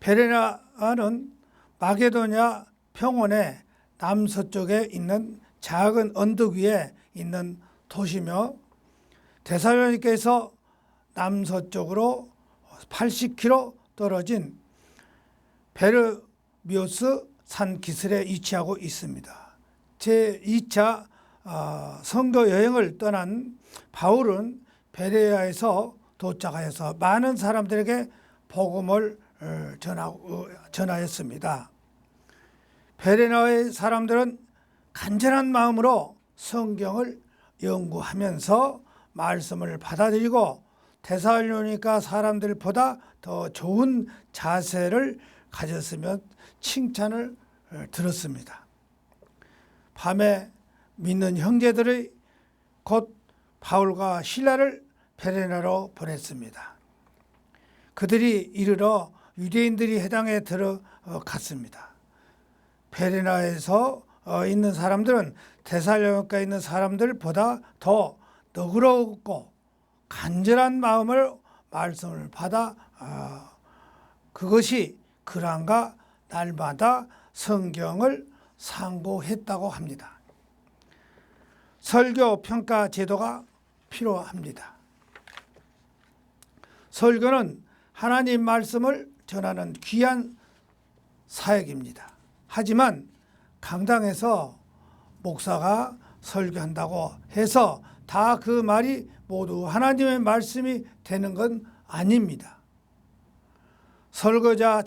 베레나는 마게도냐 평원의 남서쪽에 있는 작은 언덕 위에 있는 도시며 데살로니가에서 남서쪽으로 80km 떨어진 베르미오스 산 기슭에 위치하고 있습니다. 제2차 선교 여행을 떠난 바울은 베레아에서 도착하여서 많은 사람들에게 복음을 전하였습니다. 베레나의 사람들은 간절한 마음으로 성경을 연구하면서 말씀을 받아들이고 데살로니가 사람들보다 더 좋은 자세를 가졌으며 칭찬을 들었습니다. 밤에 믿는 형제들이 곧 바울과 실라를 베레나로 보냈습니다. 그들이 이르러 유대인들이 해당에 들어갔습니다. 베레나에서 있는 사람들은 데살로니가에 있는 사람들보다 더 너그럽고 간절한 마음을 말씀을 받아 그것이 그랑과 날마다 성경을 상고했다고 합니다. 설교 평가 제도가 필요합니다. 설교는 하나님 말씀을 전하는 귀한 사역입니다. 하지만 강당에서 목사가 설교한다고 해서 다 그 말이 모두 하나님의 말씀이 되는 건 아닙니다. 설교자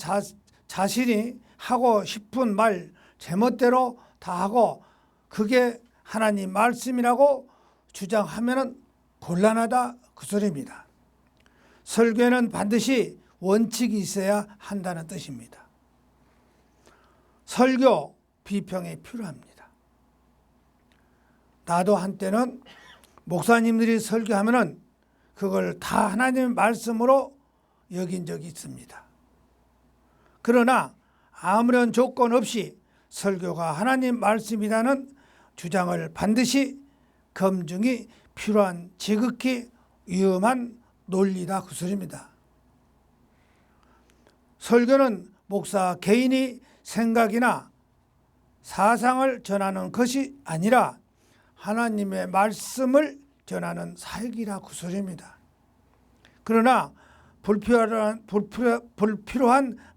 자신이 하고 싶은 말 제멋대로 다 하고 그게 하나님 말씀이라고 주장하면 곤란하다 그 소리입니다. 설교에는 반드시 원칙이 있어야 한다는 뜻입니다. 설교 비평이 필요합니다. 나도 한때는 목사님들이 설교하면은 그걸 다 하나님의 말씀으로 여긴 적이 있습니다. 그러나 아무런 조건 없이 설교가 하나님 말씀이라는 주장을 반드시 검증이 필요한 지극히 위험한 논리다 그 소리입니다. 설교는 목사 개인이 생각이나 사상을 전하는 것이 아니라 하나님의 말씀을 전하는 사역이라 그 소리입니다. 그러나 불필요한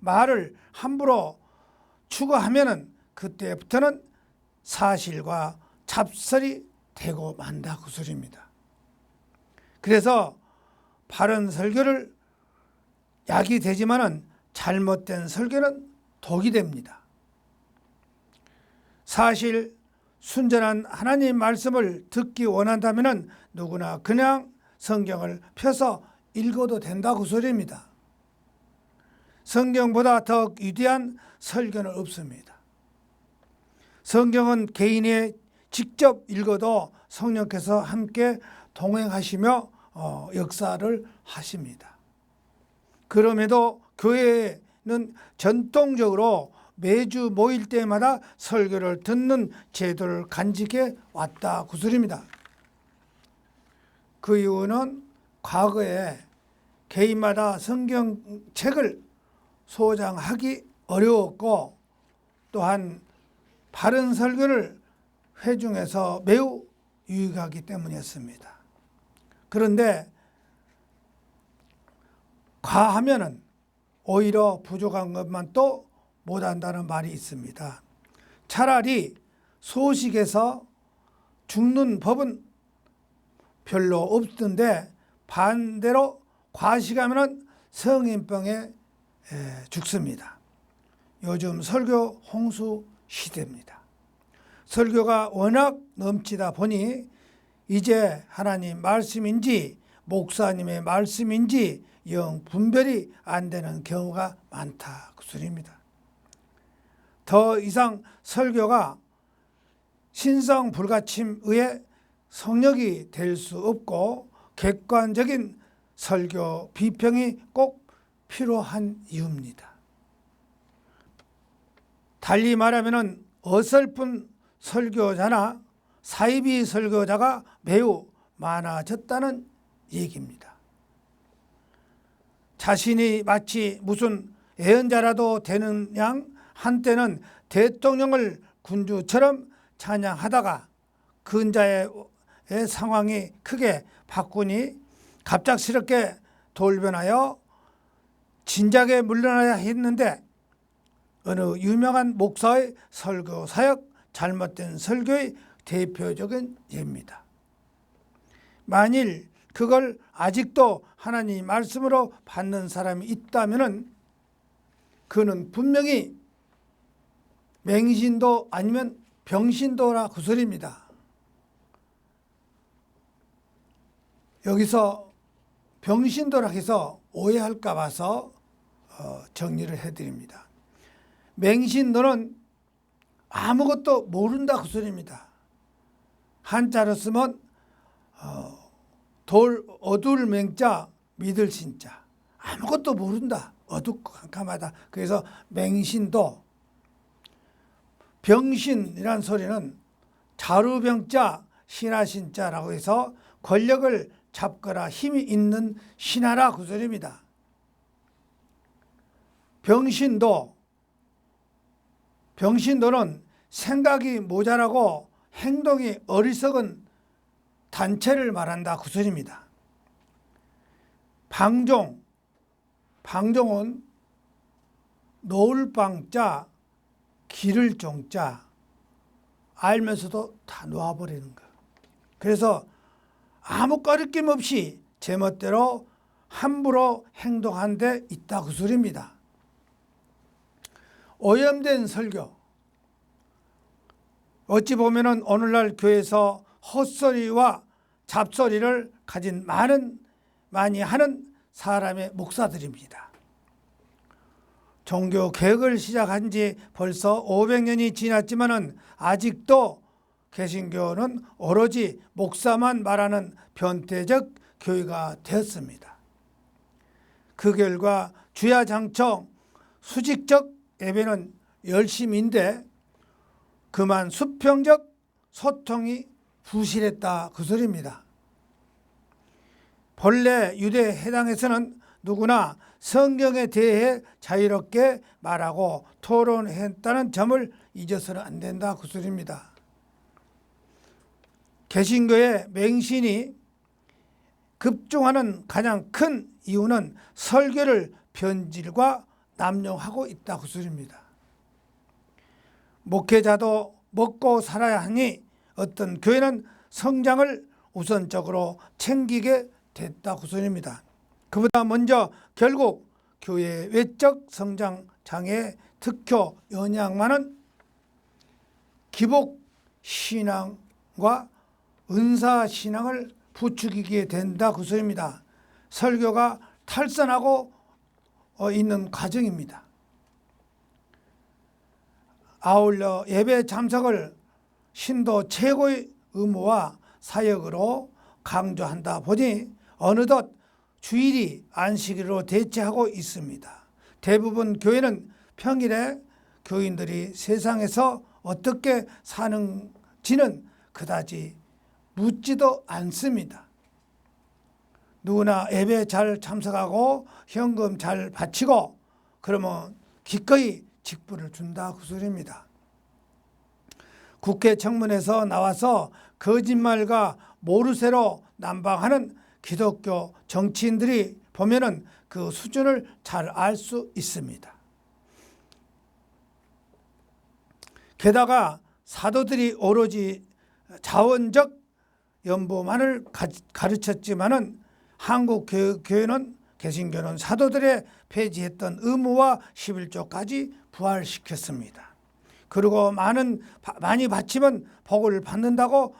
말을 함부로 추가하면 그때부터는 사실과 잡설이 되고 만다 그 소리입니다. 그래서 바른 설교를 약이 되지만은 잘못된 설교는 독이 됩니다. 사실 순전한 하나님 말씀을 듣기 원한다면 누구나 그냥 성경을 펴서 읽어도 된다 그 소리입니다. 성경보다 더 위대한 설교는 없습니다. 성경은 개인이 직접 읽어도 성령께서 함께 동행하시며 역사를 하십니다. 그럼에도 교회는 전통적으로 매주 모일 때마다 설교를 듣는 제도를 간직해 왔다 그 소리입니다. 그 이유는 과거에 개인마다 성경책을 소장하기 어려웠고 또한 바른 설교를 회중해서 매우 유익하기 때문이었습니다. 그런데 과하면은 오히려 부족한 것만 또 못한다는 말이 있습니다. 차라리 소식에서 죽는 법은 별로 없던데 반대로 과식하면 성인병에 죽습니다. 요즘 설교 홍수 시대입니다. 설교가 워낙 넘치다 보니 이제 하나님 말씀인지 목사님의 말씀인지 영 분별이 안 되는 경우가 많다 그 소리입니다. 더 이상 설교가 신성 불가침의 성역이 될 수 없고 객관적인 설교 비평이 꼭 필요한 이유입니다. 달리 말하면 어설픈 설교자나 사이비 설교자가 매우 많아졌다는 얘기입니다. 자신이 마치 무슨 예언자라도 되는 양 한때는 대통령을 군주처럼 찬양하다가 근자의 상황이 크게 바꾸니 갑작스럽게 돌변하여 진작에 물러나야 했는데 어느 유명한 목사의 설교 사역, 잘못된 설교의 대표적인 예입니다. 만일 그걸 아직도 하나님 말씀으로 받는 사람이 있다면 그는 분명히 맹신도 아니면 병신도라 그 소리입니다. 여기서 병신도라 해서 오해할까 봐서 정리를 해드립니다. 맹신도는 아무것도 모른다 그 소리입니다. 한자로 쓰면 어두울 맹자 믿을 신자, 아무것도 모른다, 어둡고 캄캄하다. 그래서 맹신도. 병신이란 소리는 자루병자 신하신자라고 해서 권력을 잡거나 힘이 있는 신하라 그 소리입니다. 병신도는 생각이 모자라고 행동이 어리석은 단체를 말한다 그 소리입니다. 방종은 놓을 방자 기를 종자 알면서도 다 놓아버리는 거. 그래서 아무 거리낌 없이 제멋대로 함부로 행동한 데 있다 그 소리입니다. 오염된 설교. 어찌 보면은 오늘날 교회에서 헛소리와 잡소리를 가진 많이 하는 사람의 목사들입니다. 종교 개혁을 시작한 지 벌써 500년이 지났지만은 아직도 개신교는 오로지 목사만 말하는 변태적 교회가 되었습니다. 그 결과 주야장청 수직적 예배는 열심인데 그만 수평적 소통이 부실했다 그 소리입니다. 본래 유대 해당에서는 누구나 성경에 대해 자유롭게 말하고 토론했다는 점을 잊어서는 안 된다 그 소리입니다. 개신교의 맹신이 급증하는 가장 큰 이유는 설교를 변질과 남용하고 있다 그 소리입니다. 목회자도 먹고 살아야 하니 어떤 교회는 성장을 우선적으로 챙기게 됐다 그 소리입니다. 그보다 먼저 결국 교회의 외적 성장 장애 특효 연약만은 기복 신앙과 은사 신앙을 부추기게 된다 그 소리입니다. 설교가 탈선하고 있는 과정입니다. 아울러 예배 참석을 신도 최고의 의무와 사역으로 강조한다 보니 어느덧 주일이 안식일로 대체하고 있습니다. 대부분 교회는 평일에 교인들이 세상에서 어떻게 사는지는 그다지 묻지도 않습니다. 누구나 예배 잘 참석하고 현금 잘 바치고 그러면 기꺼이 직분을 준다 그 소리입니다. 국회 청문회에서 나와서 거짓말과 모르쇠로 난방하는 기독교 정치인들이 보면은 그 수준을 잘 알 수 있습니다. 게다가 사도들이 오로지 자원적 연보만을 가르쳤지만은 한국 교회는 개신교는 사도들의 폐지했던 의무와 11조까지 부활시켰습니다. 그리고 많이 바치면 복을 받는다고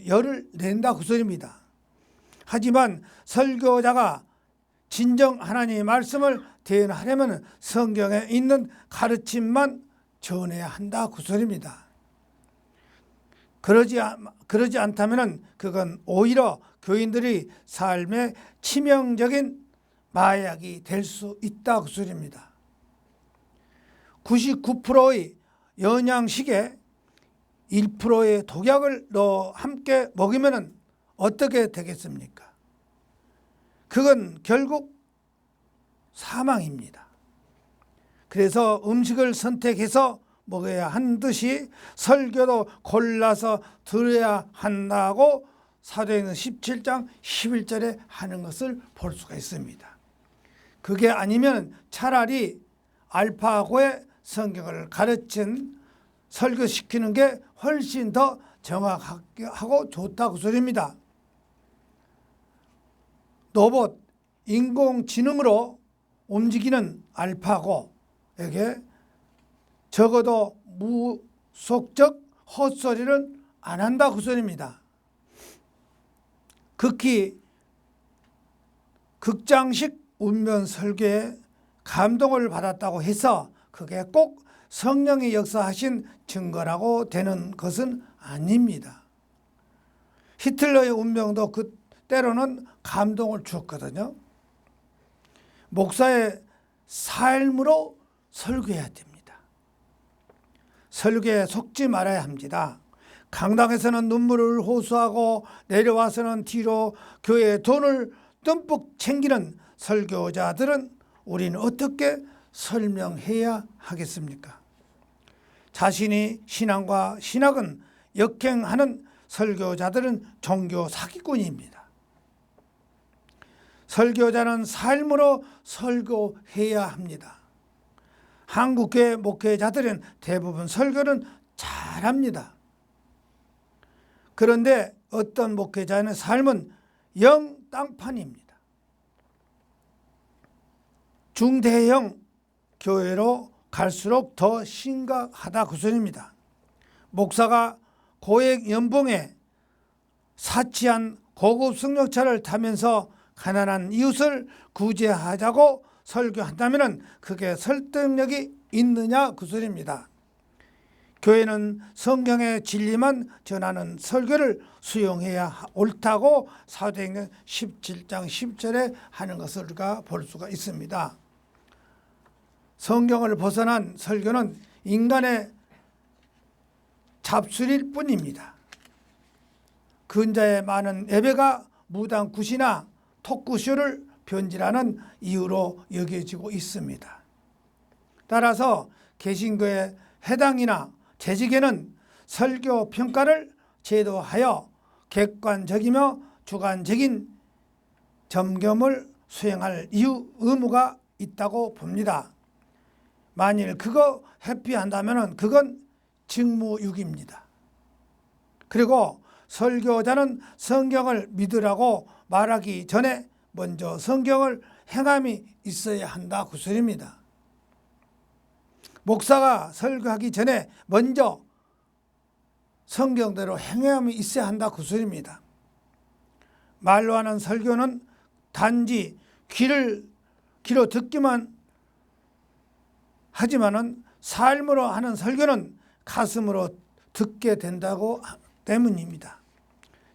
열을 낸다 그 소리입니다. 하지만 설교자가 진정 하나님의 말씀을 대언하려면 성경에 있는 가르침만 전해야 한다 그 소리입니다. 그러지 않다면 그건 오히려 교인들의 삶에 치명적인 마약이 될 수 있다 그 소리입니다. 99%의 영양식에 1%의 독약을 넣어 함께 먹이면 어떻게 되겠습니까? 그건 결국 사망입니다. 그래서 음식을 선택해서 먹어야 한 듯이 설교도 골라서 들어야 한다고 사도행전 17장 11절에 하는 것을 볼 수가 있습니다. 그게 아니면 차라리 알파고의 성경을 가르친 설교시키는 게 훨씬 더 정확하고 좋다 그 소리입니다. 로봇, 인공지능으로 움직이는 알파고에게 적어도 무속적 헛소리를 안 한다 그 소리입니다. 극히 극장식 운면 설교에 감동을 받았다고 해서 그게 꼭 성령이 역사하신 증거라고 되는 것은 아닙니다. 히틀러의 운명도 그 때로는 감동을 주었거든요. 목사의 삶으로 설교해야 됩니다. 설교에 속지 말아야 합니다. 강당에서는 눈물을 호소하고 내려와서는 뒤로 교회의 돈을 듬뿍 챙기는 설교자들은 우리는 어떻게 설명해야 하겠습니까? 자신이 신앙과 신학은 역행하는 설교자들은 종교 사기꾼입니다. 설교자는 삶으로 설교해야 합니다. 한국교회 목회자들은 대부분 설교는 잘합니다. 그런데 어떤 목회자의 삶은 영 땅판입니다. 중대형 교회로 갈수록 더 심각하다 그 소리입니다. 목사가 고액 연봉에 사치한 고급 승용차를 타면서 가난한 이웃을 구제하자고 설교한다면 그게 설득력이 있느냐 그 소리입니다. 교회는 성경의 진리만 전하는 설교를 수용해야 옳다고 사도행전 17장 10절에 하는 것을 우리가 볼 수가 있습니다. 성경을 벗어난 설교는 인간의 잡술일 뿐입니다. 근자의 많은 예배가 무당 굿이나 토크쇼를 변질하는 이유로 여겨지고 있습니다. 따라서 개신교의 해당이나 재직에는 설교 평가를 제도하여 객관적이며 주관적인 점검을 수행할 의무가 있다고 봅니다. 만일 그거 회피한다면 그건 직무유기입니다. 그리고 설교자는 성경을 믿으라고 말하기 전에 먼저 성경을 행함이 있어야 한다 그 소리입니다. 목사가 설교하기 전에 먼저 성경대로 행함이 있어야 한다 그 소리입니다. 말로 하는 설교는 단지 귀로 듣기만 하지만은 삶으로 하는 설교는 가슴으로 듣게 된다고 때문입니다.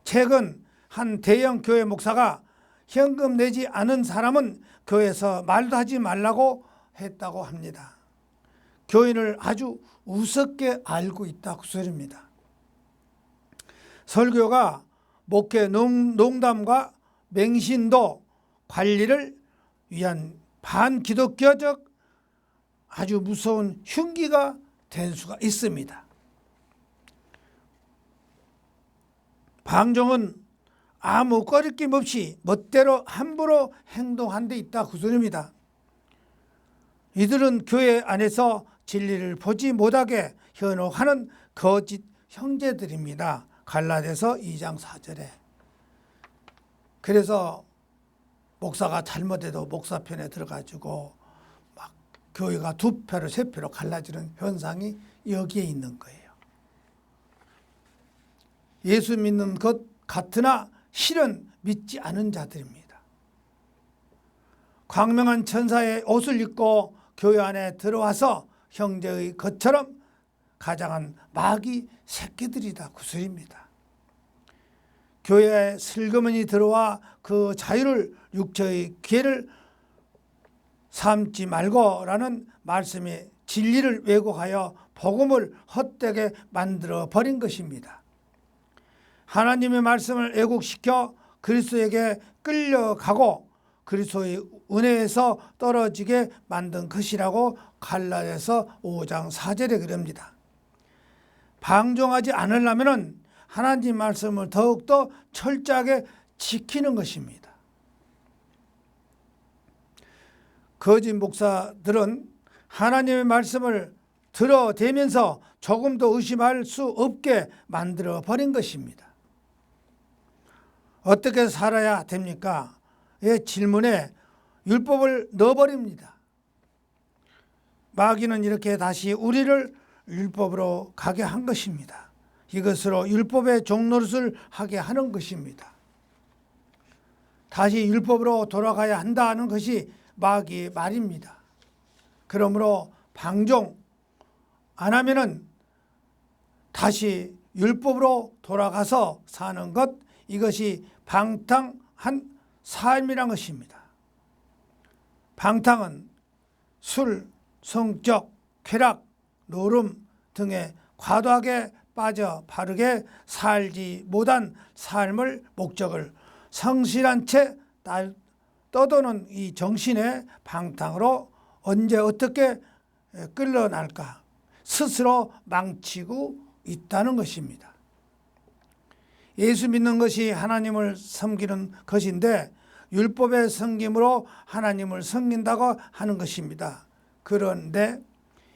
최근 한 대형 교회 목사가 현금 내지 않은 사람은 교회에서 말도 하지 말라고 했다고 합니다. 교인을 아주 우습게 알고 있다 그 소리입니다. 설교가 목회 농담과 맹신도 관리를 위한 반기독교적 아주 무서운 흉기가 될 수가 있습니다. 방종은 아무 꺼리낌 없이 멋대로 함부로 행동한 데 있다 그 소리입니다. 이들은 교회 안에서 진리를 보지 못하게 현혹하는 거짓 형제들입니다. 갈라디아서 2장 4절에. 그래서 목사가 잘못해도 목사 편에 들어가지고 막 교회가 두 표로 세 표로 갈라지는 현상이 여기에 있는 거예요. 예수 믿는 것 같으나 실은 믿지 않은 자들입니다. 광명한 천사의 옷을 입고 교회 안에 들어와서 형제의 것처럼 가장한 마귀 새끼들이다 그 소리입니다. 교회에 슬그머니 들어와 그 자유를 육체의 기회를 삼지 말고라는 말씀이 진리를 왜곡하여 복음을 헛되게 만들어 버린 것입니다. 하나님의 말씀을 왜곡시켜 그리스도에게 끌려가고 그리스도의 은혜에서 떨어지게 만든 것이라고 갈라디아서 5장 4절에 그럽니다. 방종하지 않으려면 하나님 말씀을 더욱더 철저하게 지키는 것입니다. 거짓 목사들은 하나님의 말씀을 들어대면서 조금도 의심할 수 없게 만들어 버린 것입니다. 어떻게 살아야 됩니까? 의 질문에 율법을 넣어버립니다. 마귀는 이렇게 다시 우리를 율법으로 가게 한 것입니다. 이것으로 율법의 종노릇을 하게 하는 것입니다. 다시 율법으로 돌아가야 한다는 것이 마귀의 말입니다. 그러므로 방종 안 하면은 다시 율법으로 돌아가서 사는 것, 이것이 방탕한 삶이란 것입니다. 방탕은 술, 성적, 쾌락, 노름 등에 과도하게 빠져 바르게 살지 못한 삶을 목적을 성실한 채 떠도는 이 정신의 방탕으로 언제 어떻게 끌려날까 스스로 망치고 있다는 것입니다. 예수 믿는 것이 하나님을 섬기는 것인데 율법의 섬김으로 하나님을 섬긴다고 하는 것입니다. 그런데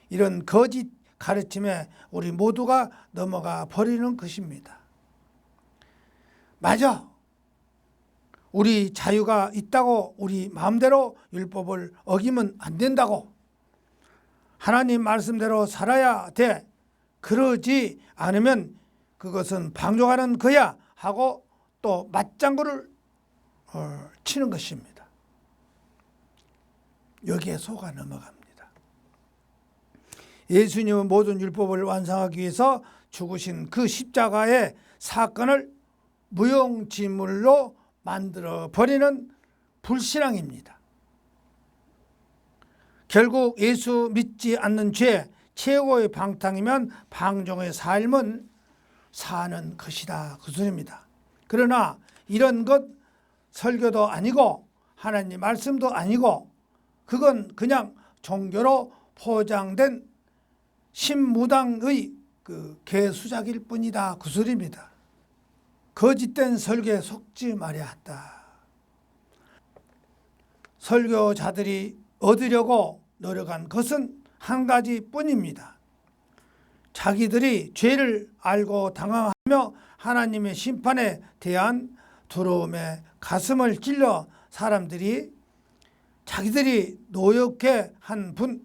이런 거짓 가르침에 우리 모두가 넘어가 버리는 것입니다. 맞아. 우리 자유가 있다고 우리 마음대로 율법을 어기면 안 된다고 하나님 말씀대로 살아야 돼. 그러지 않으면 그것은 방종하는 거야 하고 또 맞장구를 치는 것입니다. 여기에 속아 넘어갑니다. 예수님은 모든 율법을 완성하기 위해서 죽으신 그 십자가의 사건을 무용지물로 만들어 버리는 불신앙입니다. 결국 예수 믿지 않는 죄 최고의 방탕이면 방종의 삶을 사는 것이다 그 소리입니다. 그러나 이런 것 설교도 아니고 하나님 말씀도 아니고 그건 그냥 종교로 포장된 신무당의 그 개수작일 뿐이다 그 소리입니다. 거짓된 설교에 속지 말아야 한다. 설교자들이 얻으려고 노력한 것은 한 가지뿐입니다. 자기들이 죄를 알고 당황하며 하나님의 심판에 대한 두려움에 가슴을 찔러 사람들이 자기들이 노역해 한 분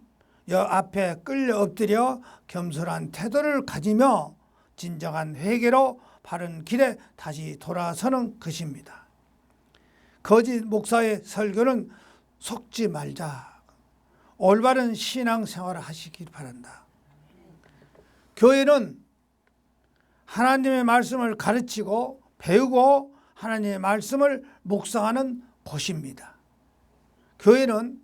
앞에 끌려 엎드려 겸손한 태도를 가지며 진정한 회개로 바른 길에 다시 돌아서는 것입니다. 거짓 목사의 설교는 속지 말자. 올바른 신앙생활을 하시길 바란다. 교회는 하나님의 말씀을 가르치고 배우고 하나님의 말씀을 묵상하는 곳입니다. 교회는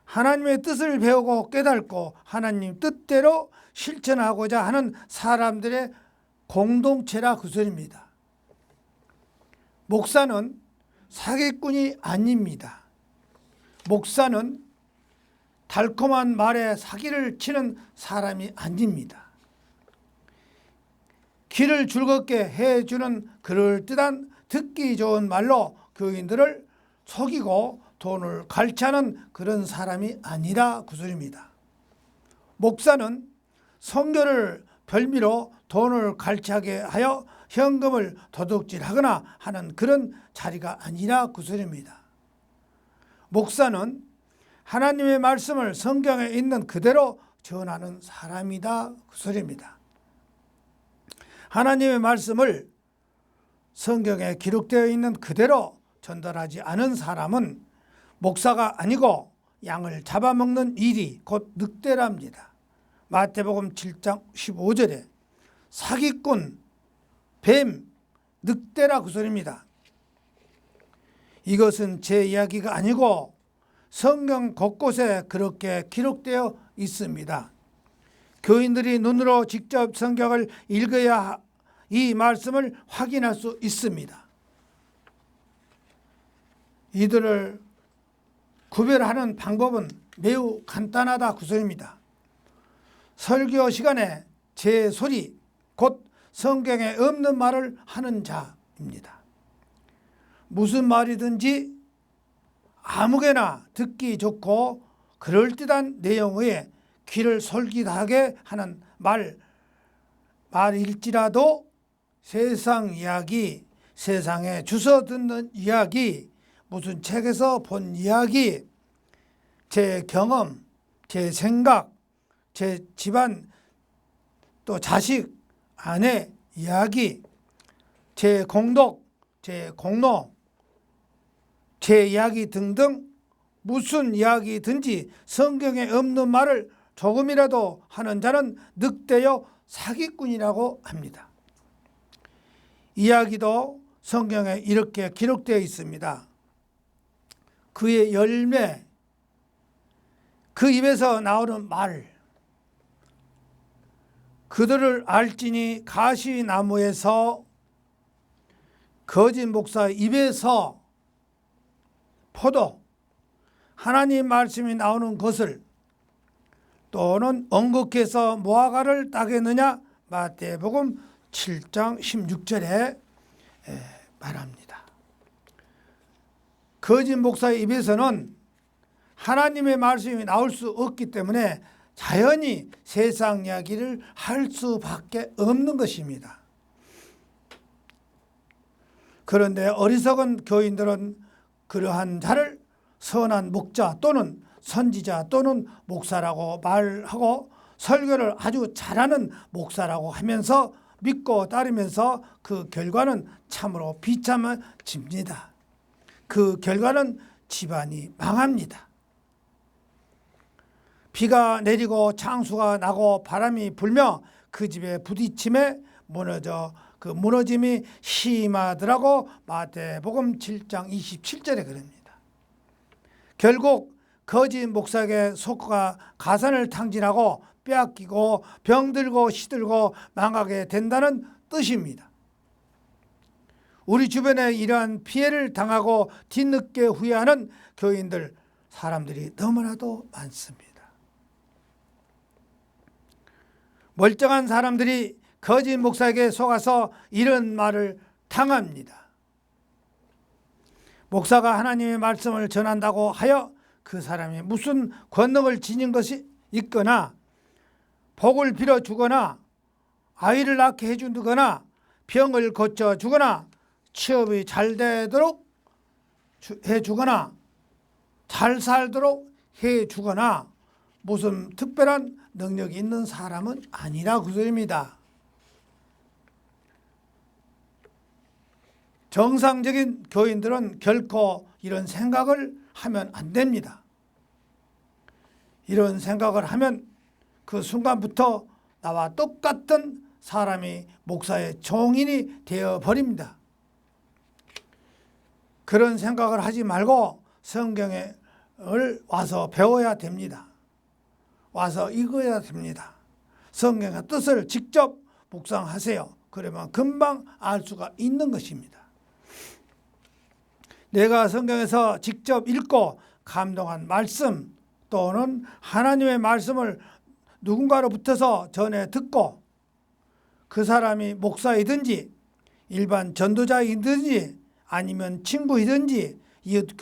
하나님의 뜻을 배우고 깨닫고 하나님 뜻대로 실천하고자 하는 사람들의 공동체라 그 소리입니다. 목사는 사기꾼이 아닙니다. 목사는 달콤한 말에 사기를 치는 사람이 아닙니다. 귀를 즐겁게 해주는 그럴듯한 듣기 좋은 말로 교인들을 속이고 돈을 갈취하는 그런 사람이 아니라 그 소리입니다. 목사는 선교를 별미로 돈을 갈취하게 하여 현금을 도둑질하거나 하는 그런 자리가 아니라 그 소리입니다. 목사는 하나님의 말씀을 성경에 있는 그대로 전하는 사람이다 그 소리입니다. 하나님의 말씀을 성경에 기록되어 있는 그대로 전달하지 않은 사람은 목사가 아니고 양을 잡아먹는 일이 곧 늑대랍니다. 마태복음 7장 15절에 사기꾼, 뱀, 늑대라 그 소리입니다. 이것은 제 이야기가 아니고 성경 곳곳에 그렇게 기록되어 있습니다. 교인들이 눈으로 직접 성경을 읽어야 이 말씀을 확인할 수 있습니다. 이들을 구별하는 방법은 매우 간단하다 그 소리입니다. 설교 시간에 제 소리, 곧 성경에 없는 말을 하는 자입니다. 무슨 말이든지 아무개나 듣기 좋고 그럴듯한 내용의 귀를 솔깃하게 하는 말일지라도 세상 이야기, 세상에 주워 듣는 이야기, 무슨 책에서 본 이야기, 제 경험, 제 생각, 제 집안, 또 자식, 아내 이야기, 제 공덕, 제 공로, 제 이야기 등등 무슨 이야기든지 성경에 없는 말을 조금이라도 하는 자는 늑대요 사기꾼이라고 합니다. 이야기도 성경에 이렇게 기록되어 있습니다. 그의 열매, 그 입에서 나오는 말, 그들을 알지니 가시나무에서 거짓 목사 입에서 포도, 하나님 말씀이 나오는 것을 또는 언급해서 무화과를 따겠느냐 마태복음 7장 16절에 말합니다. 거짓 목사의 입에서는 하나님의 말씀이 나올 수 없기 때문에 자연히 세상 이야기를 할 수밖에 없는 것입니다. 그런데 어리석은 교인들은 그러한 자를 선한 목자 또는 선지자 또는 목사라고 말하고 설교를 아주 잘하는 목사라고 하면서 믿고 따르면서 그 결과는 참으로 비참해집니다. 그 결과는 집안이 망합니다. 비가 내리고 창수가 나고 바람이 불며 그 집에 부딪힘에 무너짐이 심하더라고 마태복음 7장 27절에 그럽니다. 결국 거짓 목사에게 속가 가산을 탕진하고 빼앗기고 병들고 시들고 망하게 된다는 뜻입니다. 우리 주변에 이러한 피해를 당하고 뒤늦게 후회하는 교인들, 사람들이 너무나도 많습니다. 멀쩡한 사람들이 거짓 목사에게 속아서 이런 말을 당합니다. 목사가 하나님의 말씀을 전한다고 하여 그 사람이 무슨 권능을 지닌 것이 있거나 복을 빌어주거나 아이를 낳게 해주거나 병을 고쳐주거나 취업이 잘 되도록 해주거나 잘 살도록 해주거나 무슨 특별한 능력이 있는 사람은 아니라 그 소리입니다. 정상적인 교인들은 결코 이런 생각을 하면 안 됩니다. 이런 생각을 하면 그 순간부터 나와 똑같은 사람이 목사의 종인이 되어버립니다. 그런 생각을 하지 말고 성경을 와서 배워야 됩니다. 와서 읽어야 됩니다. 성경의 뜻을 직접 묵상하세요. 그러면 금방 알 수가 있는 것입니다. 내가 성경에서 직접 읽고 감동한 말씀 또는 하나님의 말씀을 누군가로부터서 전해 듣고 그 사람이 목사이든지 일반 전도자이든지 아니면 친구이든지 이웃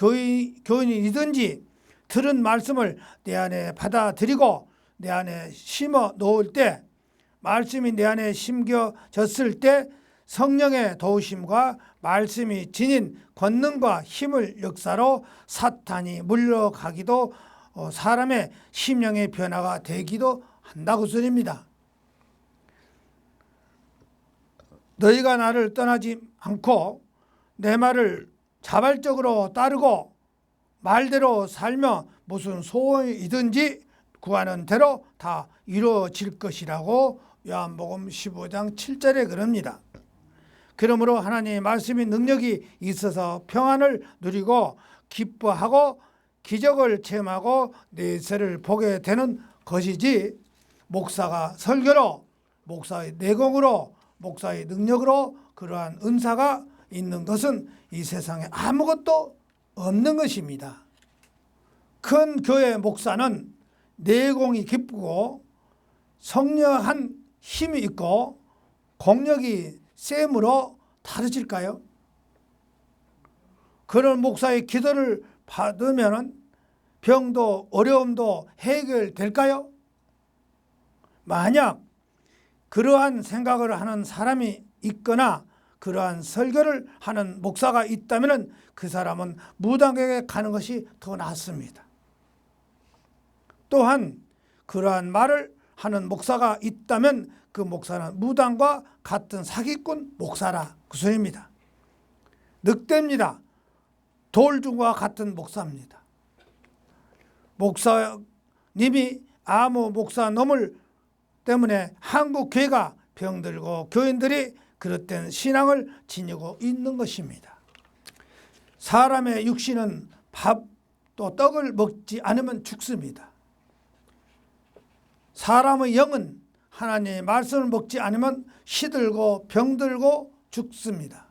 교인이든지 들은 말씀을 내 안에 받아들이고 내 안에 심어 놓을 때, 말씀이 내 안에 심겨졌을 때 성령의 도우심과 말씀이 지닌 권능과 힘을 역사로 사탄이 물러가기도 사람의 심령의 변화가 되기도 한다고 소리입니다. 너희가 나를 떠나지 않고 내 말을 자발적으로 따르고 말대로 살며 무슨 소원이든지 구하는 대로 다 이루어질 것이라고 요한복음 15장 7절에 그럽니다. 그러므로 하나님의 말씀이 능력이 있어서 평안을 누리고 기뻐하고 기적을 체험하고 내세를 보게 되는 것이지, 목사가 설교로, 목사의 내공으로, 목사의 능력으로 그러한 은사가 있는 것은 이 세상에 아무것도 없는 것입니다. 큰 교회 목사는 내공이 깊고 성령한 힘이 있고 공력이 셈으로 다르질까요? 그런 목사의 기도를 받으면 병도 어려움도 해결될까요? 만약 그러한 생각을 하는 사람이 있거나 그러한 설교를 하는 목사가 있다면 그 사람은 무당에게 가는 것이 더 낫습니다. 또한 그러한 말을 하는 목사가 있다면 그 목사는 무당과 같은 사기꾼 목사라 그 소리입니다. 늑대입니다. 돌중과 같은 목사입니다. 목사님이 아무 목사놈을 때문에 한국 교회가 병들고 교인들이 그릇된 신앙을 지니고 있는 것입니다. 사람의 육신은 밥 또 떡을 먹지 않으면 죽습니다. 사람의 영은 하나님의 말씀을 먹지 않으면 시들고 병들고 죽습니다.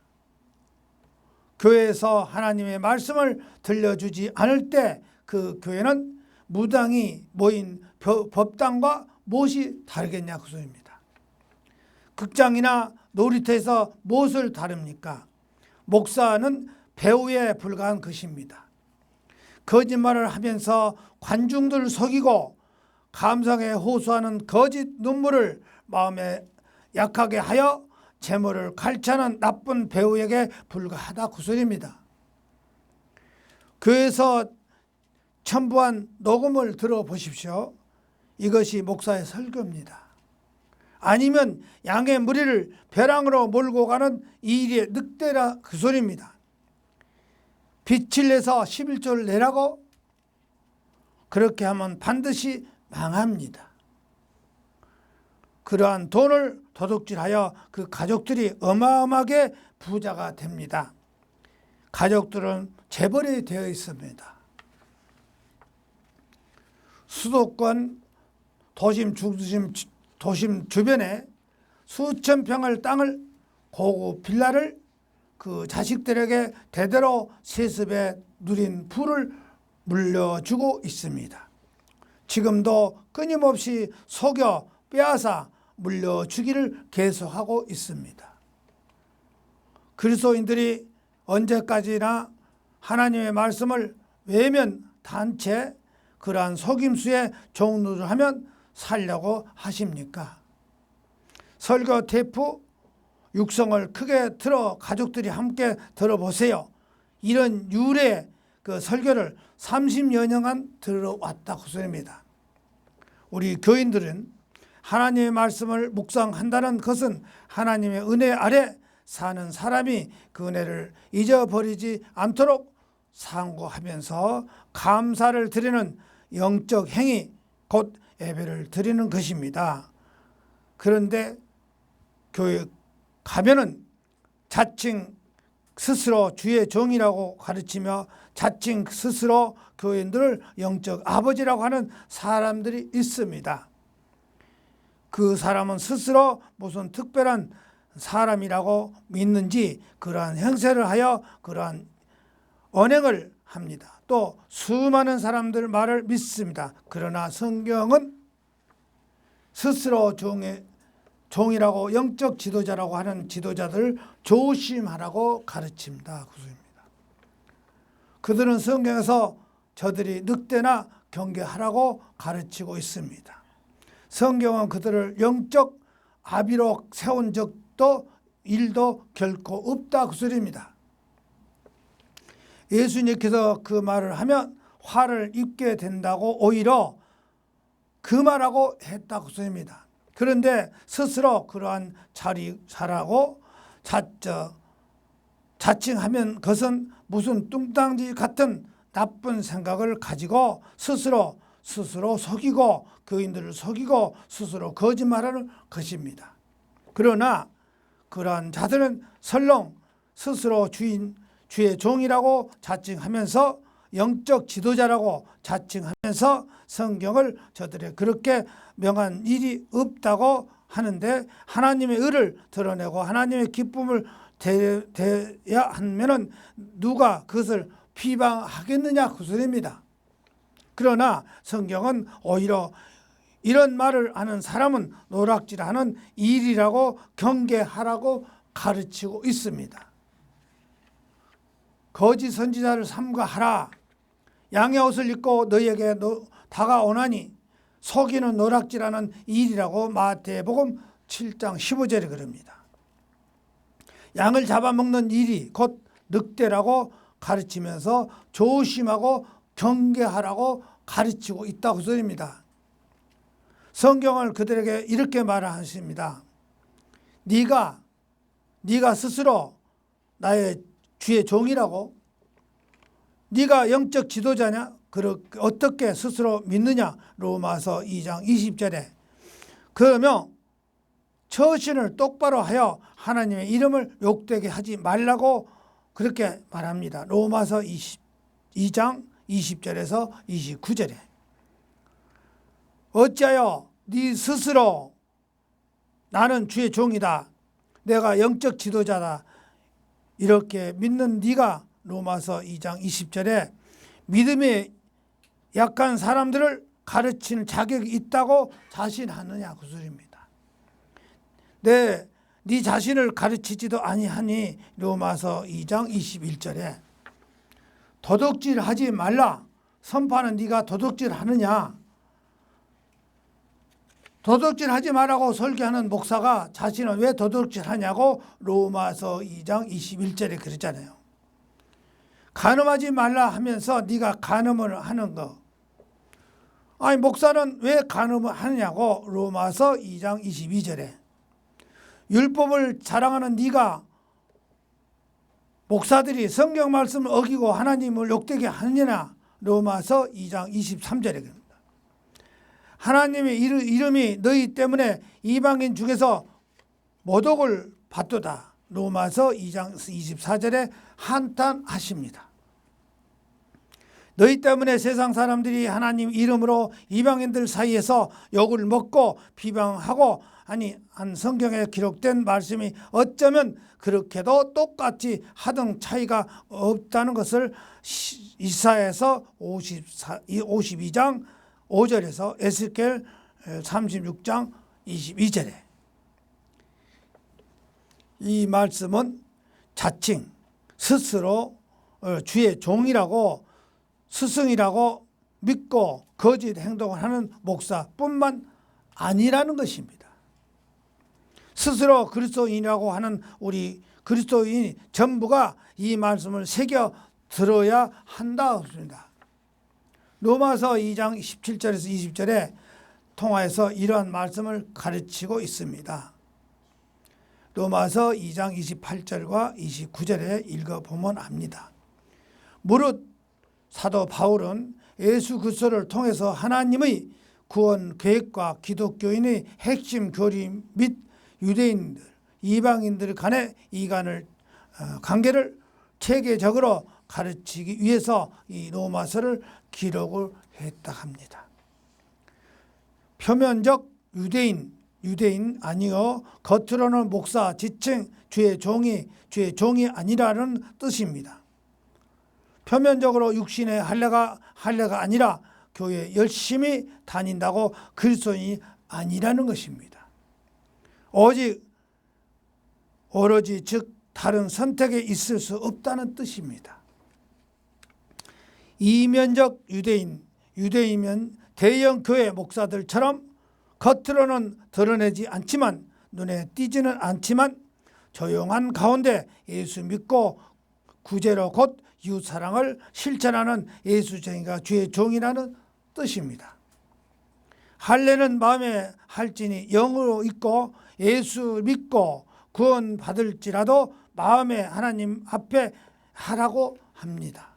교회에서 하나님의 말씀을 들려주지 않을 때 그 교회는 무당이 모인 법당과 무엇이 다르겠냐 그 소리입니다. 극장이나 놀이터에서 무엇을 다릅니까? 목사는 배우에 불과한 것입니다. 거짓말을 하면서 관중들을 속이고 감성에 호소하는 거짓 눈물을 마음에 약하게 하여 재물을 갈취하는 나쁜 배우에게 불과하다 그 소리입니다. 교회에서 첨부한 녹음을 들어보십시오. 이것이 목사의 설교입니다. 아니면 양의 무리를 벼랑으로 몰고 가는 이 일의 늑대라 그 소리입니다. 빛을 내서 11조를 내라고 그렇게 하면 반드시 망합니다. 그러한 돈을 도둑질하여 그 가족들이 어마어마하게 부자가 됩니다. 가족들은 재벌이 되어 있습니다. 수도권 도심 주변에 수천 평의 땅을 고급 빌라를 그 자식들에게 대대로 세습에 누린 부를 물려주고 있습니다. 지금도 끊임없이 속여 빼앗아 물려주기를 계속하고 있습니다. 그리스도인들이 언제까지나 하나님의 말씀을 외면한 채 그러한 속임수에 종노를 하면 살려고 하십니까? 설교 테이프 육성을 크게 틀어 가족들이 함께 들어보세요. 이런 유래 그 설교를 30여 년간 들어왔다 그 소리입니다. 우리 교인들은 하나님의 말씀을 묵상한다는 것은 하나님의 은혜 아래 사는 사람이 그 은혜를 잊어버리지 않도록 상고하면서 감사를 드리는 영적 행위 곧 예배를 드리는 것입니다. 그런데 교회 가면은 자칭 스스로 주의 종이라고 가르치며 자칭 스스로 교인들을 영적 아버지라고 하는 사람들이 있습니다. 그 사람은 스스로 무슨 특별한 사람이라고 믿는지 그러한 행세를 하여 그러한 언행을 합니다. 또 수많은 사람들 말을 믿습니다. 그러나 성경은 스스로 종이라고 영적 지도자라고 하는 지도자들을 조심하라고 가르칩니다. 그들은 성경에서 저들이 늑대나 경계하라고 가르치고 있습니다. 성경은 그들을 영적 아비로 세운 적도 일도 결코 없다 그 소리입니다. 예수님께서 그 말을 하면 화를 입게 된다고 오히려 그 말하고 했다 그 소리입니다. 그런데 스스로 그러한 자라고 자칭하면 그것은 무슨 뚱땅지 같은 나쁜 생각을 가지고 스스로 속이고 교인들을 속이고 스스로 거짓말하는 것입니다. 그러나 그러한 자들은 설령 스스로 주의 종이라고 자칭하면서 영적 지도자라고 자칭하면서 성경을 저들의 그렇게 명한 일이 없다고 하는데 하나님의 의를 드러내고 하나님의 기쁨을 대야 하면은 누가 그것을 비방하겠느냐 그 소리입니다. 그러나 성경은 오히려 이런 말을 하는 사람은 노략질하는 일이라고 경계하라고 가르치고 있습니다. 거짓 선지자를 삼가하라. 양의 옷을 입고 너희에게 다가오나니 속이는 노략질하는 일이라고 마태복음 7장 15절에 그럽니다. 양을 잡아먹는 일이 곧 늑대라고 가르치면서 조심하고 경계하라고 가르치고 있다고 소리입니다. 성경을 그들에게 이렇게 말하십니다. 네가 스스로 나의 주의 종이라고? 네가 영적 지도자냐? 어떻게 스스로 믿느냐? 로마서 2장 20절에 그러면 처신을 똑바로 하여 하나님의 이름을 욕되게 하지 말라고 그렇게 말합니다. 로마서 2장 20절에서 29절에 어찌하여 네 스스로 나는 주의 종이다. 내가 영적 지도자다. 이렇게 믿는 네가 로마서 2장 20절에 믿음이 약한 사람들을 가르치는 자격이 있다고 자신하느냐 그 소리입니다. 네 자신을 가르치지도 아니하니 로마서 2장 21절에 도둑질하지 말라. 선포하는 네가 도둑질하느냐? 도둑질하지 말라고 설교하는 목사가 자신은 왜 도둑질하냐고 로마서 2장 21절에 그랬잖아요. 간음하지 말라 하면서 네가 간음을 하는 거. 아니 목사는 왜 간음을 하느냐고 로마서 2장 22절에 율법을 자랑하는 네가 목사들이 성경 말씀을 어기고 하나님을 욕되게 하느냐 로마서 2장 23절에 그럽니다. 하나님의 이름이 너희 때문에 이방인 중에서 모독을 받도다. 로마서 2장 24절에 한탄하십니다. 너희 때문에 세상 사람들이 하나님 이름으로 이방인들 사이에서 욕을 먹고 비방하고 한 성경에 기록된 말씀이 어쩌면 그렇게도 똑같이 하등 차이가 없다는 것을 이사야서 52장 5절에서 에스겔 36장 22절에 이 말씀은 자칭 스스로 주의 종이라고 스승이라고 믿고 거짓 행동을 하는 목사뿐만 아니라는 것입니다. 스스로 그리스도인이라고 하는 우리 그리스도인 전부가 이 말씀을 새겨 들어야 한다. 로마서 2장 17절에서 20절에 통하여서 이러한 말씀을 가르치고 있습니다. 로마서 2장 28절과 29절에 읽어보면 압니다. 무릇 사도 바울은 예수 그리스도를 통해서 하나님의 구원 계획과 기독교인의 핵심 교리 및 유대인들, 이방인들 간의 관계를 체계적으로 가르치기 위해서 이 로마서를 기록을 했다 합니다. 표면적 유대인 아니요 겉으로는 목사, 지칭, 주의 종이 아니라는 뜻입니다. 표면적으로 육신의 할례가 아니라 교회 열심히 다닌다고 그리스도인이 아니라는 것입니다. 오로지 즉 다른 선택에 있을 수 없다는 뜻입니다. 이면적 유대인이면 대형 교회 목사들처럼 겉으로는 드러내지 않지만 눈에 띄지는 않지만 조용한 가운데 예수 믿고 구제로 곧 이웃사랑을 실천하는 예수쟁이가 주의 종이라는 뜻입니다. 할례는 마음에 할지니 영으로 있고 예수 믿고 구원 받을지라도 마음에 하나님 앞에 하라고 합니다.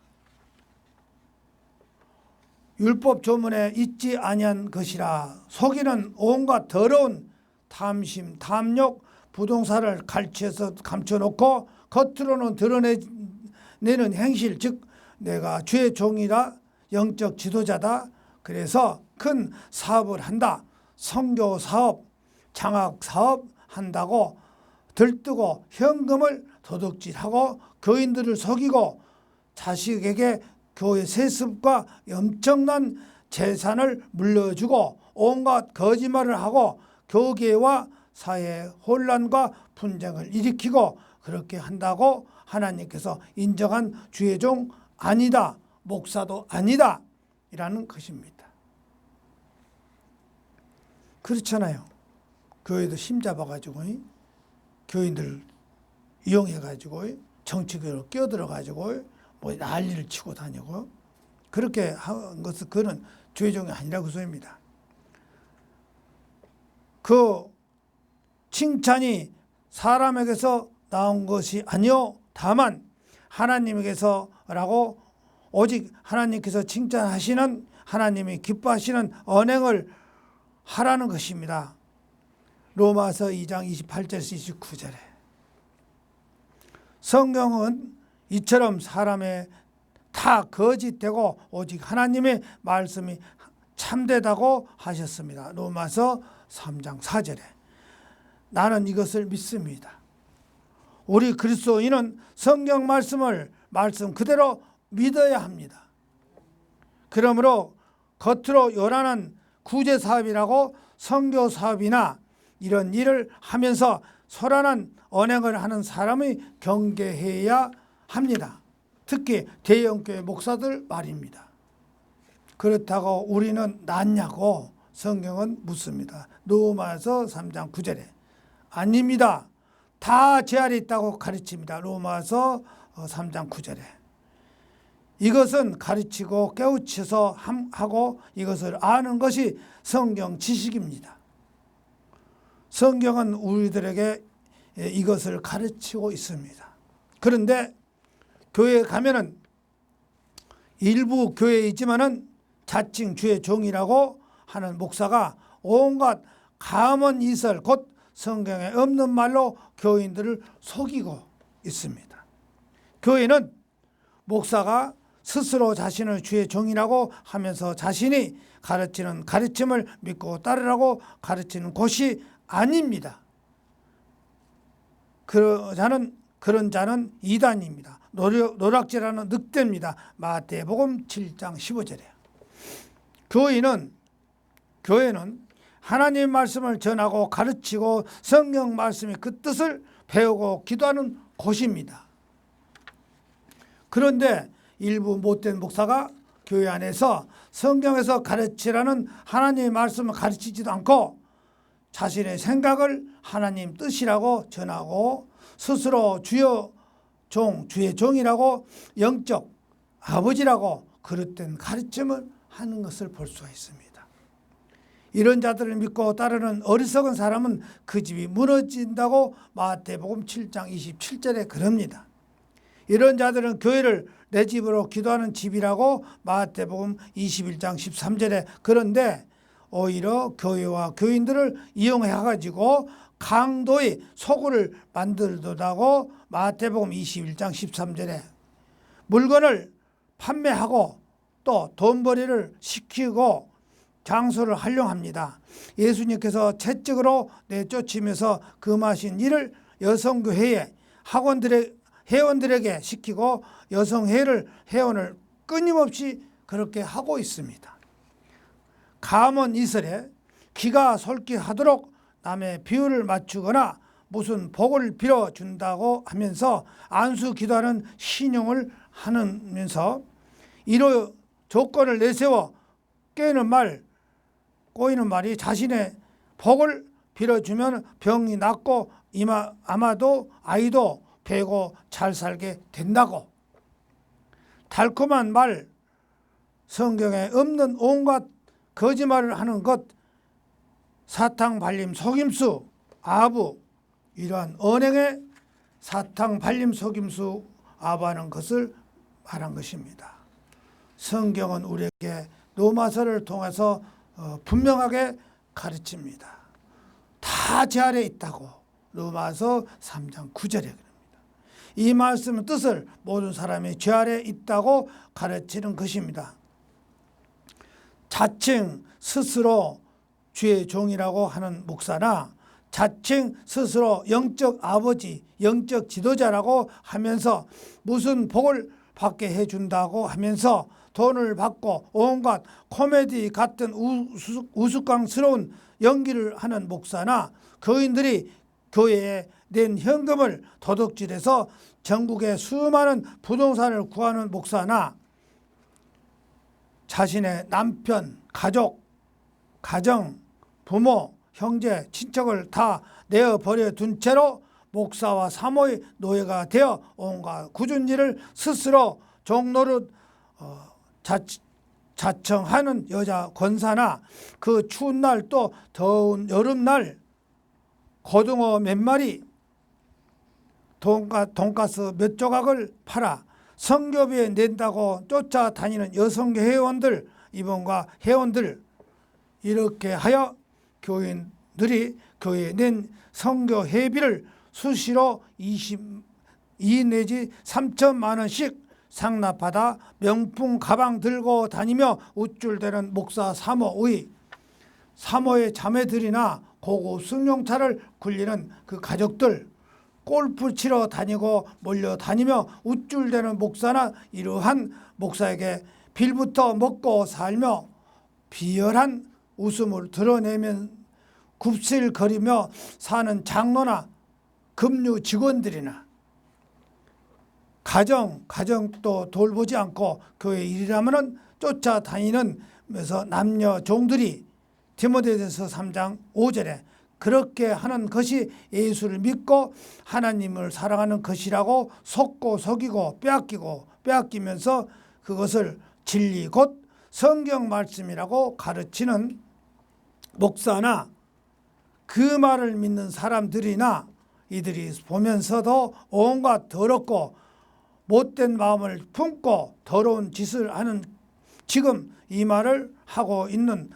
율법 조문에 있지 아니한 것이라 속이는 온갖 더러운 탐심, 탐욕, 부동산을 갈취해서 감춰놓고 겉으로는 드러내는 행실, 즉 내가 주의 종이라 영적 지도자다. 그래서 큰 사업을 한다. 선교 사업, 장학 사업 한다고 들뜨고 현금을 도둑질하고 교인들을 속이고 자식에게 교회 세습과 엄청난 재산을 물려주고 온갖 거짓말을 하고 교계와 사회의 혼란과 분쟁을 일으키고 그렇게 한다고 하나님께서 인정한 주의 종 아니다, 목사도 아니다 이라는 것입니다. 그렇잖아요. 교회도 힘잡아가지고 교인들 이용해가지고 정치교로 끼어들어가지고 뭐 난리를 치고 다니고 그렇게 한 것은 그는 주의 종이 아니라고 소입니다. 그 칭찬이 사람에게서 나온 것이 아니요 다만 하나님에게서라고 오직 하나님께서 칭찬하시는 하나님이 기뻐하시는 언행을 하라는 것입니다. 로마서 2장 28절에서 29절에 성경은 이처럼 사람의 다 거짓되고 오직 하나님의 말씀이 참되다고 하셨습니다. 로마서 3장 4절에 나는 이것을 믿습니다. 우리 그리스도인은 성경 말씀을 말씀 그대로 믿어야 합니다. 그러므로 겉으로 요란한 구제 사업이라고 선교 사업이나 이런 일을 하면서 소란한 언행을 하는 사람이 경계해야 합니다. 특히 대형교회 목사들 말입니다. 그렇다고 우리는 낫냐고 성경은 묻습니다. 로마서 3장 9절에 아닙니다. 다 제 아래 있다고 가르칩니다. 로마서 3장 9절에 이것은 가르치고 깨우쳐서 하고 이것을 아는 것이 성경 지식입니다. 성경은 우리들에게 이것을 가르치고 있습니다. 그런데 교회에 가면은 일부 교회에 있지만은 자칭 주의 종이라고 하는 목사가 온갖 감언 이설 곧 성경에 없는 말로 교인들을 속이고 있습니다. 교회는 목사가 스스로 자신을 주의 종이라고 하면서 자신이 가르치는 가르침을 믿고 따르라고 가르치는 곳이 아닙니다. 그런 자는 이단입니다. 노략질하는 늑대입니다. 마태복음 7장 15절에 교회는 하나님 말씀을 전하고 가르치고 성경 말씀의 그 뜻을 배우고 기도하는 곳입니다. 그런데 일부 못된 목사가 교회 안에서 성경에서 가르치라는 하나님의 말씀을 가르치지도 않고 자신의 생각을 하나님 뜻이라고 전하고 스스로 주의 종이라고 영적 아버지라고 그릇된 가르침을 하는 것을 볼 수가 있습니다. 이런 자들을 믿고 따르는 어리석은 사람은 그 집이 무너진다고 마태복음 7장 27절에 그럽니다. 이런 자들은 교회를 내 집으로 기도하는 집이라고 마태복음 21장 13절에 그런데 오히려 교회와 교인들을 이용해가지고 강도의 소굴을 만들도다고 마태복음 21장 13절에 물건을 판매하고 또 돈벌이를 시키고 장소를 활용합니다. 예수님께서 채찍으로 내쫓으면서 금하신 일을 여성교회에 회원들에게 시키고 회원을 끊임없이 그렇게 하고 있습니다. 감언 이설에 기가 솔깃하도록 남의 비유를 맞추거나 무슨 복을 빌어준다고 하면서 안수 기도하는 신용을 하면서 이로 조건을 내세워 꼬이는 말이 자신의 복을 빌어주면 병이 낫고 아마도 아이도 배고 잘 살게 된다고 달콤한 말 성경에 없는 온갖 거짓말을 하는 것 사탕 발림 속임수 아부 이러한 언행에 사탕 발림 속임수 아부하는 것을 말한 것입니다. 성경은 우리에게 로마서를 통해서 분명하게 가르칩니다. 다 제 아래 있다고 로마서 3장 9절에 그럽니다. 이 말씀의 뜻을 모든 사람이 제 아래 있다고 가르치는 것입니다. 자칭 스스로 주의 종이라고 하는 목사나 자칭 스스로 영적 아버지, 영적 지도자라고 하면서 무슨 복을 받게 해준다고 하면서 돈을 받고 온갖 코미디 같은 우스꽝스러운 연기를 하는 목사나 교인들이 교회에 낸 현금을 도둑질해서 전국의 수많은 부동산을 구하는 목사나 자신의 남편, 가족, 가정, 부모, 형제, 친척을 다 내어버려 둔 채로 목사와 사모의 노예가 되어 온갖 굳은 일을 스스로 종노릇 자청하는 여자 권사나 그 추운 날 또 더운 여름날 고등어 몇 마리 돈가스 몇 조각을 팔아 선교비에 낸다고 쫓아다니는 여성교 회원들, 이번과 회원들, 이렇게 하여 교인들이 교회에 낸 선교 회비를 수시로 2 내지 3천만 원씩 상납받아 명품 가방 들고 다니며 우쭐대는 목사 사모의 자매들이나 고급 승용차를 굴리는 그 가족들, 골프 치러 다니고 몰려다니며 우쭐대는 목사나 이러한 목사에게 빌부터 먹고 살며 비열한 웃음을 드러내면 굽실거리며 사는 장로나 금류 직원들이나 가정도 돌보지 않고 교회 일이라면 쫓아다니는 남녀 종들이 디모데전서 3장 5절에 그렇게 하는 것이 예수를 믿고 하나님을 사랑하는 것이라고 속고 속이고 빼앗기면서 그것을 진리 곧 성경 말씀이라고 가르치는 목사나 그 말을 믿는 사람들이나 이들이 보면서도 온갖 더럽고 못된 마음을 품고 더러운 짓을 하는 지금 이 말을 하고 있는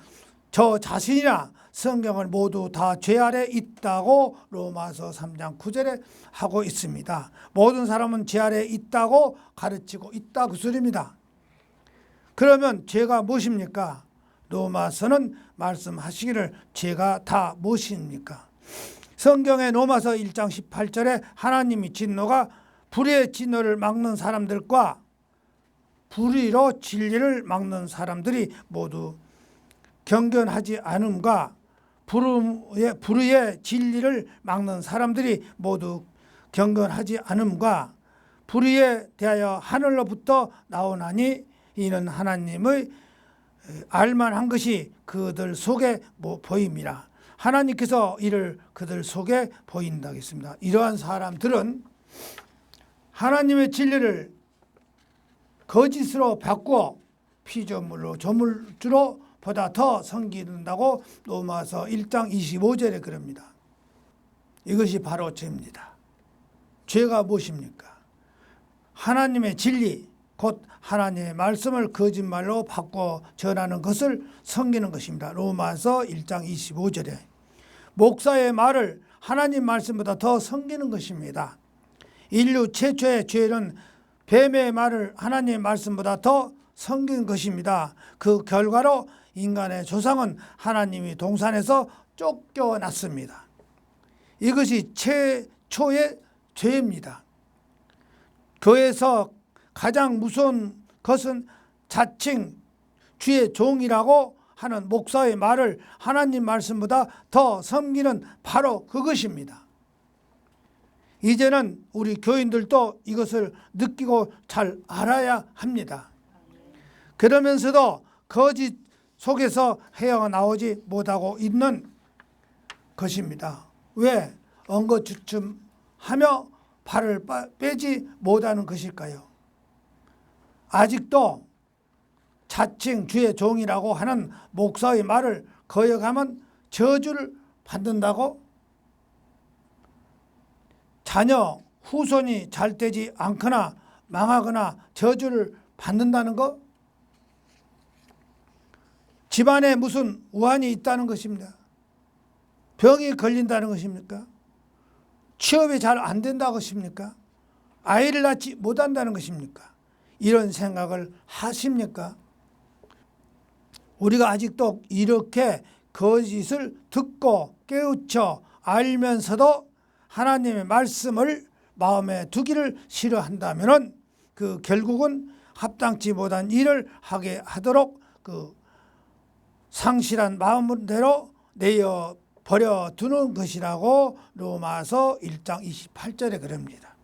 저 자신이나 성경을 모두 다 죄 아래 있다고 로마서 3장 9절에 하고 있습니다. 모든 사람은 죄 아래 있다고 가르치고 있다 그 소리입니다. 그러면 죄가 무엇입니까? 로마서는 말씀하시기를 죄가 다 무엇입니까? 성경의 로마서 1장 18절에 하나님이 진노가 불의의 진노를 막는 사람들과 불의로 진리를 막는 사람들이 모두 경건하지 않음과 불의의 진리를 막는 사람들이 모두 경건하지 않음과 불의에 대하여 하늘로부터 나오나니 이는 하나님의 알만한 것이 그들 속에 보임이라. 하나님께서 이를 그들 속에 보인다 했습니다. 이러한 사람들은 하나님의 진리를 거짓으로 바꾸어 피조물로 조물주로 보다 더 섬긴다고 로마서 1장 25절에 그럽니다. 이것이 바로 죄입니다. 죄가 무엇입니까? 하나님의 진리 곧 하나님의 말씀을 거짓말로 바꿔 전하는 것을 섬기는 것입니다. 로마서 1장 25절에 목사의 말을 하나님 말씀보다 더 섬기는 것입니다. 인류 최초의 죄는 뱀의 말을 하나님 말씀보다 더 섬긴 것입니다. 그 결과로 인간의 조상은 하나님이 동산에서 쫓겨났습니다. 이것이 최초의 죄입니다. 교회에서 가장 무서운 것은 자칭 주의 종이라고 하는 목사의 말을 하나님 말씀보다 더 섬기는 바로 그것입니다. 이제는 우리 교인들도 이것을 느끼고 잘 알아야 합니다. 그러면서도 거짓 속에서 헤어나오지 못하고 있는 것입니다. 왜? 엉거주춤하며 발을 빼지 못하는 것일까요? 아직도 자칭 주의 종이라고 하는 목사의 말을 거역하면 저주를 받는다고? 자녀, 후손이 잘 되지 않거나 망하거나 저주를 받는다는 것? 집안에 무슨 우환이 있다는 것입니다. 병이 걸린다는 것입니까? 취업이 잘 안 된다는 것입니까? 아이를 낳지 못한다는 것입니까? 이런 생각을 하십니까? 우리가 아직도 이렇게 거짓을 듣고 깨우쳐 알면서도 하나님의 말씀을 마음에 두기를 싫어한다면 그 결국은 합당치 못한 일을 하게 하도록 그 상실한 마음대로 내어 버려두는 것이라고 로마서 1장 28절에 그럽니다.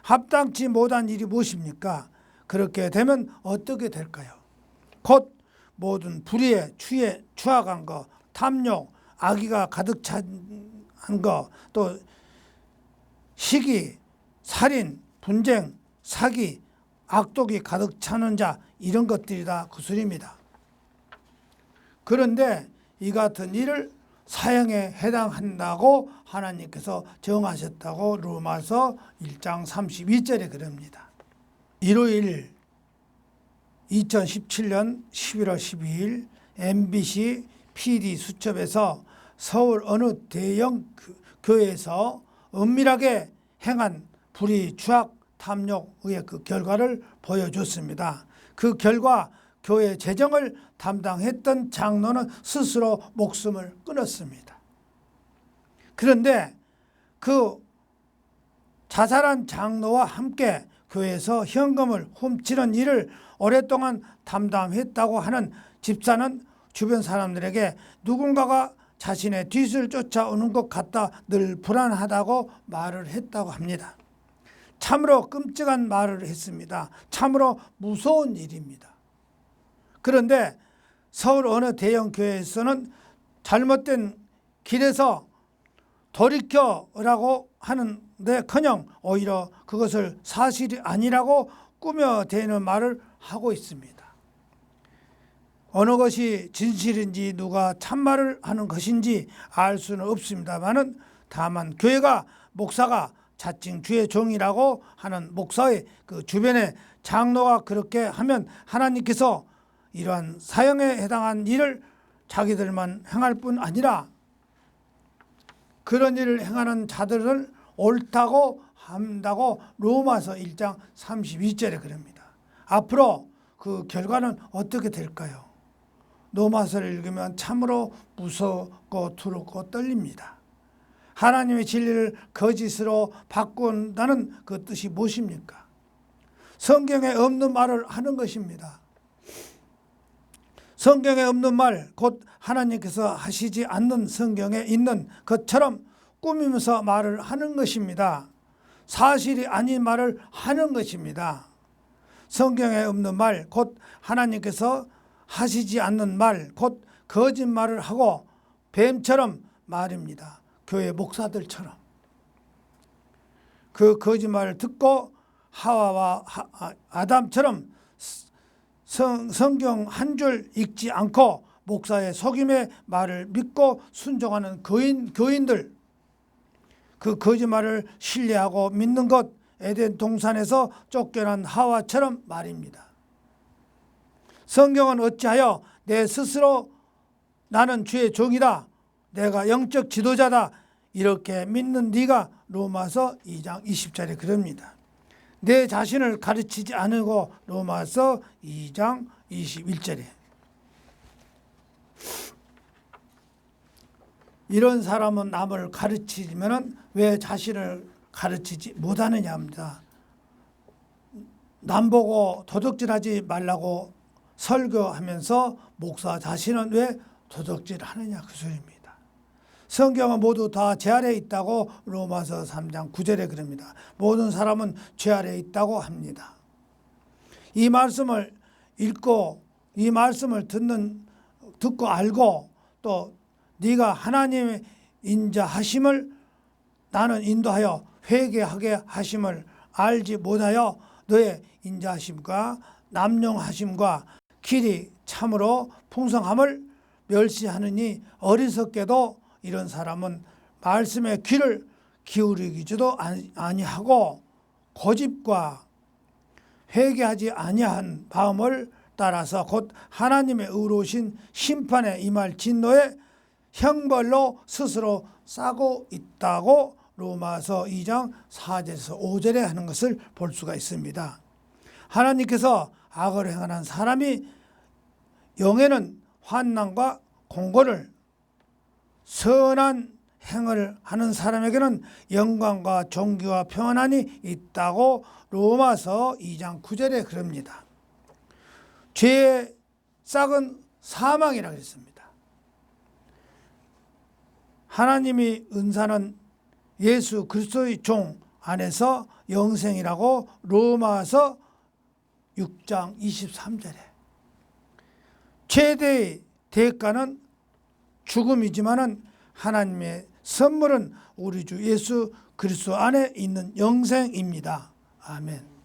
합당치 못한 일이 무엇입니까? 그렇게 되면 어떻게 될까요? 곧 모든 불의에 추악한 것, 탐욕, 악의가 가득 찬 것, 또 시기, 살인, 분쟁, 사기, 악독이 가득 차는 자, 이런 것들이 다 구술입니다. 그런데 이 같은 일을 사형에 해당한다고 하나님께서 정하셨다고 로마서 1장 32절에 그럽니다. 일요일 2017년 11월 12일 MBC PD 수첩에서 서울 어느 대형 교회에서 은밀하게 행한 불의, 추악, 탐욕의 그 결과를 보여줬습니다. 그 결과 교회 재정을 담당했던 장로는 스스로 목숨을 끊었습니다. 그런데 그 자살한 장로와 함께 교회에서 현금을 훔치는 일을 오랫동안 담당했다고 하는 집사는 주변 사람들에게 누군가가 자신의 뒤를 쫓아오는 것 같다 늘 불안하다고 말을 했다고 합니다. 참으로 끔찍한 말을 했습니다. 참으로 무서운 일입니다. 그런데 서울 어느 대형 교회에서는 잘못된 길에서 돌이켜라고 하는데커녕 오히려 그것을 사실이 아니라고 꾸며대는 말을 하고 있습니다. 어느 것이 진실인지 누가 참말을 하는 것인지 알 수는 없습니다만은 다만 교회가 목사가 자칭 주의 종이라고 하는 목사의 그 주변에 장로가 그렇게 하면 하나님께서 이러한 사형에 해당한 일을 자기들만 행할 뿐 아니라 그런 일을 행하는 자들을 옳다고 한다고 로마서 1장 32절에 그럽니다. 앞으로 그 결과는 어떻게 될까요? 로마서를 읽으면 참으로 무섭고 두렵고 떨립니다. 하나님의 진리를 거짓으로 바꾼다는 그 뜻이 무엇입니까? 성경에 없는 말을 하는 것입니다. 성경에 없는 말, 곧 하나님께서 하시지 않는 성경에 있는 것처럼 꾸미면서 말을 하는 것입니다. 사실이 아닌 말을 하는 것입니다. 성경에 없는 말, 곧 하나님께서 하시지 않는 말, 곧 거짓말을 하고 뱀처럼 말입니다. 교회 목사들처럼. 그 거짓말을 듣고 하와와 아담처럼 성경 한 줄 읽지 않고 목사의 속임의 말을 믿고 순종하는 교인들, 그 거짓말을 신뢰하고 믿는 것, 에덴 동산에서 쫓겨난 하와처럼 말입니다. 성경은 어찌하여 내 스스로 나는 주의 종이다, 내가 영적 지도자다 이렇게 믿는 네가 로마서 2장 20절에 그럽니다. 내 자신을 가르치지 않고 로마서 2장 21절에 이런 사람은 남을 가르치면 왜 자신을 가르치지 못하느냐 합니다. 남 보고 도둑질하지 말라고 설교하면서 목사 자신은 왜 도둑질하느냐 그 소리입니다. 성경은 모두 다 죄 아래에 있다고 로마서 3장 9절에 그럽니다. 모든 사람은 죄 아래에 있다고 합니다. 이 말씀을 읽고 이 말씀을 듣고 알고 또 네가 하나님의 인자하심을 나는 인도하여 회개하게 하심을 알지 못하여 너의 인자하심과 남용하심과 길이 참으로 풍성함을 멸시하느니 어리석게도 이런 사람은 말씀의 귀를 기울이지도 아니하고 고집과 회개하지 아니한 마음을 따라서 곧 하나님의 의로우신 심판에 임할 진노의 형벌로 스스로 싸고 있다고 로마서 2장 4절에서 5절에 하는 것을 볼 수가 있습니다. 하나님께서 악을 행하는 사람이 영에는 환난과 공고를 선한 행을 하는 사람에게는 영광과 존귀와 평안이 있다고 로마서 2장 9절에 그럽니다. 죄의 싹은 사망이라고 했습니다. 하나님의 은사는 예수 그리스도의 종 안에서 영생이라고 로마서 6장 23절에 최대의 대가는 죽음이지만은 하나님의 선물은 우리 주 예수 그리스도 안에 있는 영생입니다. 아멘.